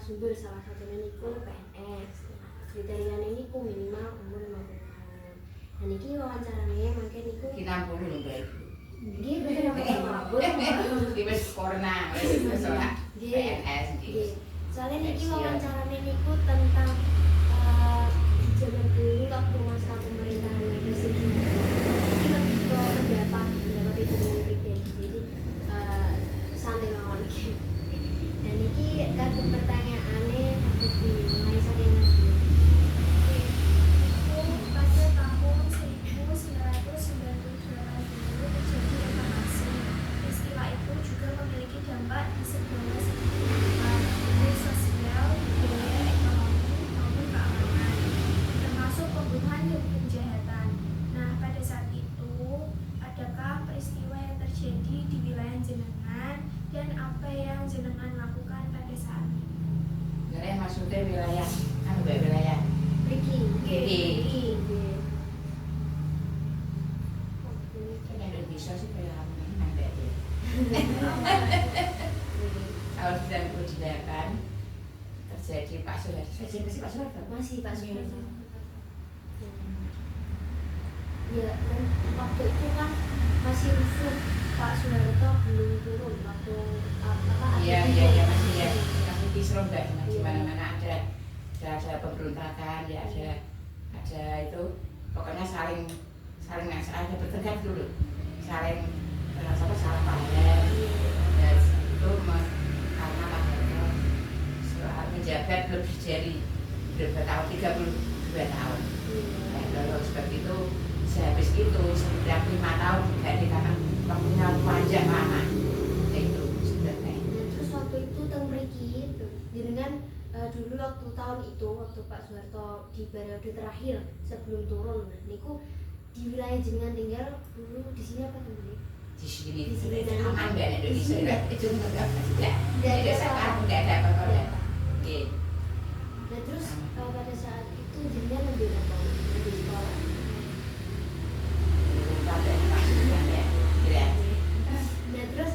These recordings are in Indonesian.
narasumber salah satunya niku PNS. Kriteria niku minimal umur 50 tahun. Dan niki wawancarane mangke niku 60 lho Mbak. Nggih, bener mabur. Iki wis corona, wis ora PNS nggih. Soalnya niki wawancarane niku tentang zaman dulu waktu masa pemerintahan Presiden. Ini lebih ke pendapat itu pribadi. Jadi santai mawon iki. Dan niki kadang pertanyaane mulai saking pada tahun 1998 dulu terjadi reformasi. Peristiwa itu juga memiliki dampak di segala segi kehidupan, baik sosial, budaya, ekonomi, maupun keamanan, termasuk pembunuhan dan penjahatan. Nah, pada saat itu, adakah peristiwa yang terjadi di wilayah jenengan dan apa yang jenengan lakukan pada saat itu? Jadi maksudnya wilayah, wilayah Riki. Indonesia sih kayak apa deh. Tahun 98 terjadi Pak Soeharto. Masih Pak Soeharto? Masih Pak Soeharto. Ya, dan waktu itu kan masih rusuh, Pak Soeharto belum turun waktu Iya masih ya. Masih kisruh nggak di mana-mana ada pemberontakan ya ada itu pokoknya saling ada bertengkar dulu saling salah paham dan itu karena Pak Harto soal menjabat lebih dari berapa tahun 32 tahun lalu sebab itu sehabis itu setiap 5 tahun diganti karena waktunya panjang lama itu sebenarnya. Terus waktu itu teng mriki jenengan dulu waktu tahun itu waktu Pak Soeharto di periode terakhir sebelum turun niku di wilayah jenengan tinggal dulu di sini apa teman? Di sini aman nggak Indonesia itu nggak ada apa-apa ya. Nah terus pada saat itu jenengan lebih apa? Lebih sekolah. Nah terus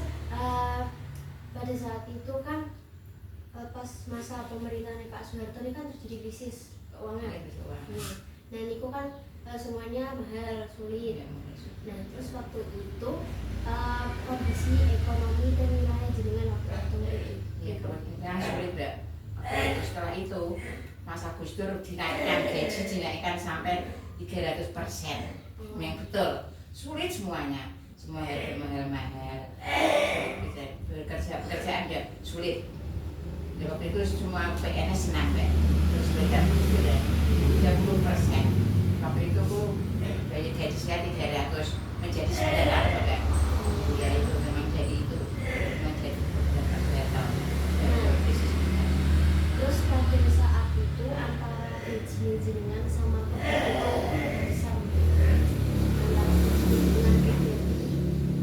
pada saat itu kan pas masa pemerintahan Pak Soeharto ini kan terjadi krisis keuangan. Nah niku kan semuanya mahal, sulit. Nah terus waktu itu kondisi ekonomi dan wilayah jenengan waktu itu sulit enggak? Setelah itu masa Gus Dur dinaikkan gaji dinaikkan sampai 300%. Yang betul sulit semuanya, semua mahal. Pekerjaan ya sulit. Waktu itu semua PNS senang deh, terus mereka sudah 30%. Waktu itu dari gaji saya 300 menjadi 900 kan. Ya itu memang jadi itu menjadi beberapa tahun. Terus pada saat itu antara gaji jenengan sama kebutuhan besar antara jenengan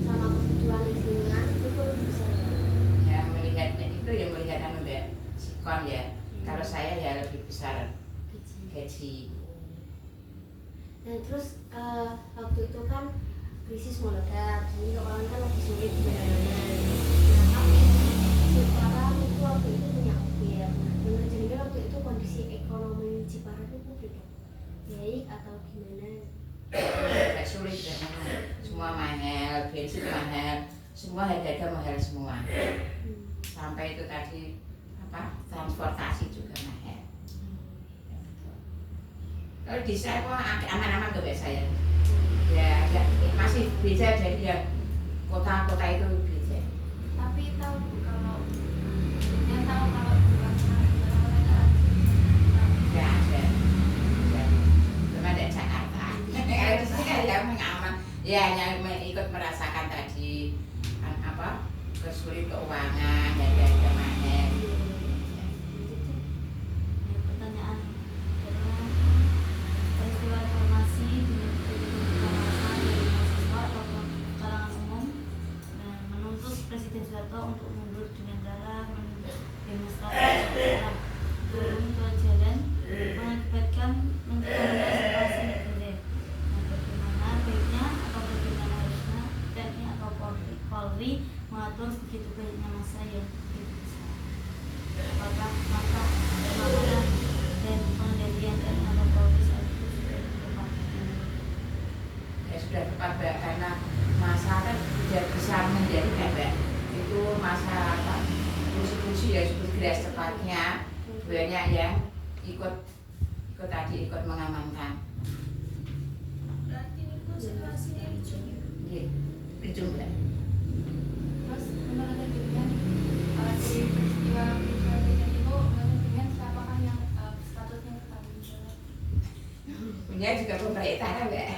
sama kebutuhan jenengan itu lebih besar. Ya melihatnya itu ya melihat Mbak Sikon ya. Kalau saya ya lebih besar gaji. Nah terus waktu itu kan krisis meledak, jadi orang kan lagi sulit di mana-mana. Nah tapi sekarang itu waktu itu punya mobil. Menurut jenengan waktu itu kondisi ekonomi Jepara itu baik atau gimana? Agak sulit ya, semua mahal, bensin mahal, semua harga mahal semua. Sampai itu tadi transportasi juga mahal. Kalau di saya kok aman-aman ke saya. Ya masih beda dari ya kota-kota itu beda. Tapi tahu kalau bukan mereka Nggak ada. Cuma ada Jakarta. Kalau di sini kan ya mengaman. Ya yang ikut merasakan tadi kesulitan keuangan dan mahal. pertanyaan peristiwa reformasi dengan pemanasan dari mahasiswa atau kalangan umum menuntut Presiden Soeharto untuk mundur dengan cara mendemonstrasi turun ke jalan mengakibatkan situasi negatif. Bagaimana baiknya atau bagaimana isu ya segera secepatnya banyak yang ikut ikut mengamankan. Berarti niku situasinya ricuh. Nggih, ricuh Mbak. Terus menurut dengan dari peristiwa kejadian itu menurut dengan siapakah yang statusnya bertanggung jawab? Punya juga pemerintah kan Mbak.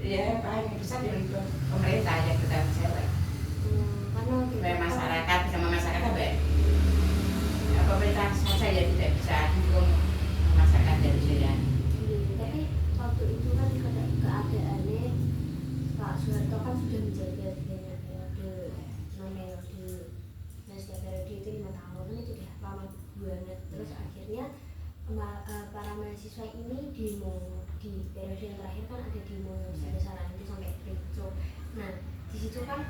Ya paling besar dari pemerintah yang bertanggung jawab. Karena Supaya masyarakat sama masyarakat Mbak. Ya, pemerintah saja ya tidak bisa dukung masyarakat dari saya. Tapi waktu itu kan keadaannya Pak Soeharto kan sudah menjaga banyak periode, 6 periode, nah setiap periode itu 5 tahun kan itu udah lama banget. Terus akhirnya para mahasiswa ini demo di periode yang terakhir kan ada demo besar-besaran itu sampai ricuh. Nah di situ kan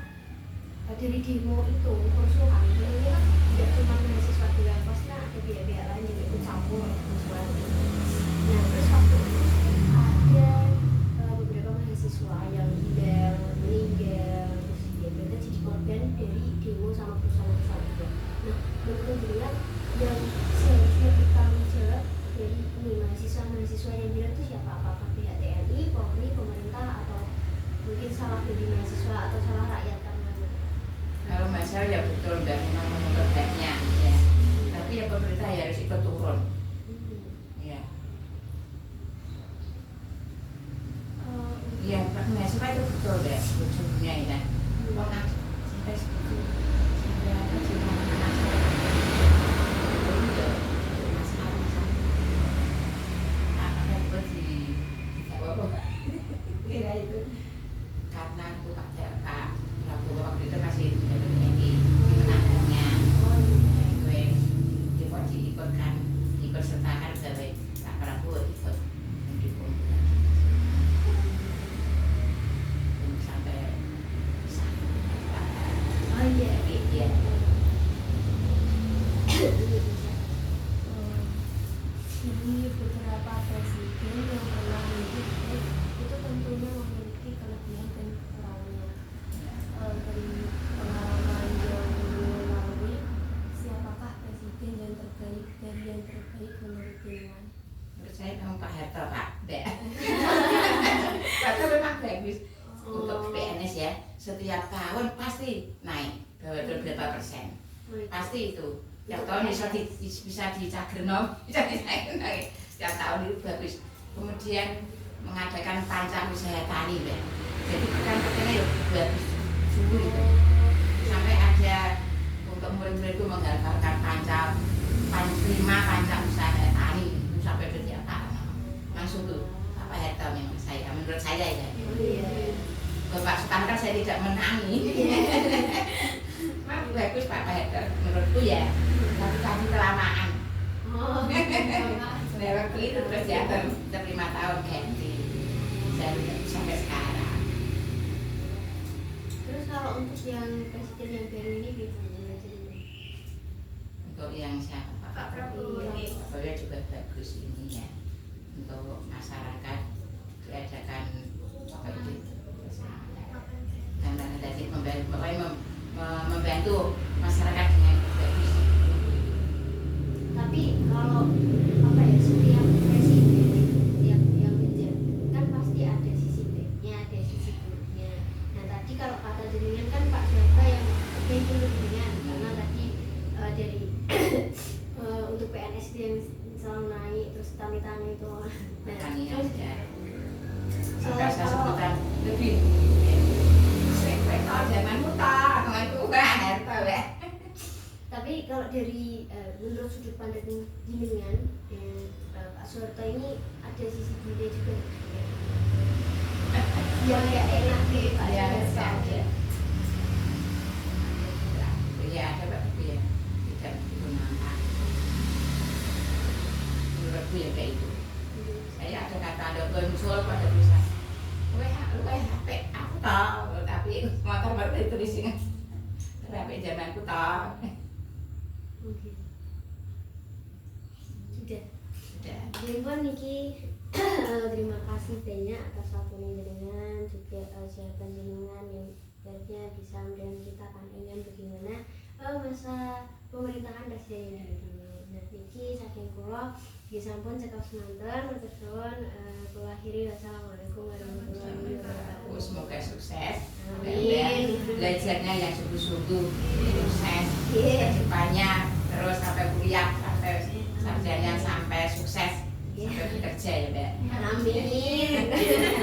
dari demo itu kerusuhan ini kan tidak cuma mahasiswa doang, pasti kan ada pihak-pihak lain yang ikut campur kerusuhan. Nah terus waktu itu ada beberapa mahasiswa yang hilang, meninggal, terus ya mereka jadi korban dari demo sama kerusuhan juga. Nah menurut dia yang seharusnya bertanggung jawab dari ini mahasiswa yang hilang itu siapa? Apakah pihak TNI, Polri, pemerintah, atau mungkin salah dari mahasiswa atau salah rakyat karena Kalau masalah ya betul Mbak, memang menurut haknya ya. Tapi ya pemerintah ya harus ikut turun. Ya. Iya, mahasiswa itu betul deh, ujungnya ya. Wong sampai segitu, sampai apa sih anak saya itu masalah. Apa itu di Jawa kira itu karena aku Pak Prabowo waktu itu masih jadi TNI menangnya, gue ikut sertakan dari Pak Prabowo ikut mendukung. Sampai oh iya iya. Ini beberapa presiden yang pernah hidup itu tentunya memiliki kelebihan dan kekurangannya. Dari pengalaman yang dilalui, siapakah presiden yang terbaik dari yang terbaik menurut Dewan? Menurut saya memang Pak Harto Pak Mbak. Harto memang bagus untuk PNS ya. Setiap tahun pasti naik berapa persen. Pasti itu. Setiap tahun bisa dicagerno, bisa dinaik. Setiap tahun itu bagus. Kemudian mengadakan panca usaha tani Mbak. Jadi pekan-pekannya ya bagus. Dulu itu. Sampai ada untuk murid-murid itu menggambarkan panca usaha tani itu sampai setiap tahun. Langsung tuh apa Harto memang saya menurut saya ya. Bapak Soekarno kan saya tidak menangi. Memang bagus Pak Harto menurutku ya. Tapi tadi kelamaan. Nah waktu itu terus ya 5 tahun ganti sampai sekarang. Terus kalau untuk yang presiden yang baru ini gimana ceritanya? Untuk yang siapa Pak Prabowo. Pak Prabowo juga bagus ini ya. Untuk masyarakat diadakan apa itu dan tadi membantu masyarakat dengan bagus. Tapi kalau apa ya setiap presiden yang menjabat kan pasti ada sisi baiknya, ada sisi buruknya. Nah tadi kalau kata jenengan kan Pak Soeharto yang itu lebihnya karena tadi dari untuk PNS yang selalu naik terus tani-tani itu. Nah terus Ya. soal Saya kalau sebutan lebih sektor zaman mutar itu kan Harto ya. tapi kalau dari menurut sudut pandang jenengan Pak Soeharto ini ada sisi buruknya juga yang nggak enak di Pak Ya, Soeharto. ada. Iya ada Pak Ibu ya, tidak begitu nampak. Menurutku ya kayak itu. Saya ada kata ada muncul pada tulisan. HP aku tahu, tapi motor baru itu di sini. Tapi zamanku tahu. Oke. Sudah. Sudah. Dewan niki terima kasih banyak atas waktunya jenengan juga jawaban jenengan yang biarnya bisa dengan kita kan ingin bagaimana masa pemerintahan Presiden dulu. Nah, iki saking kula nggih sampun cekap semanten matur suwun kula akhiri wassalamualaikum warahmatullahi wabarakatuh. Semoga sukses. Amin. Belajarnya yang sungguh-sungguh, sukses Iya. depannya terus sampai kuliah, sampai sarjana, sampai sukses, sampai bekerja ya Mbak. Amin.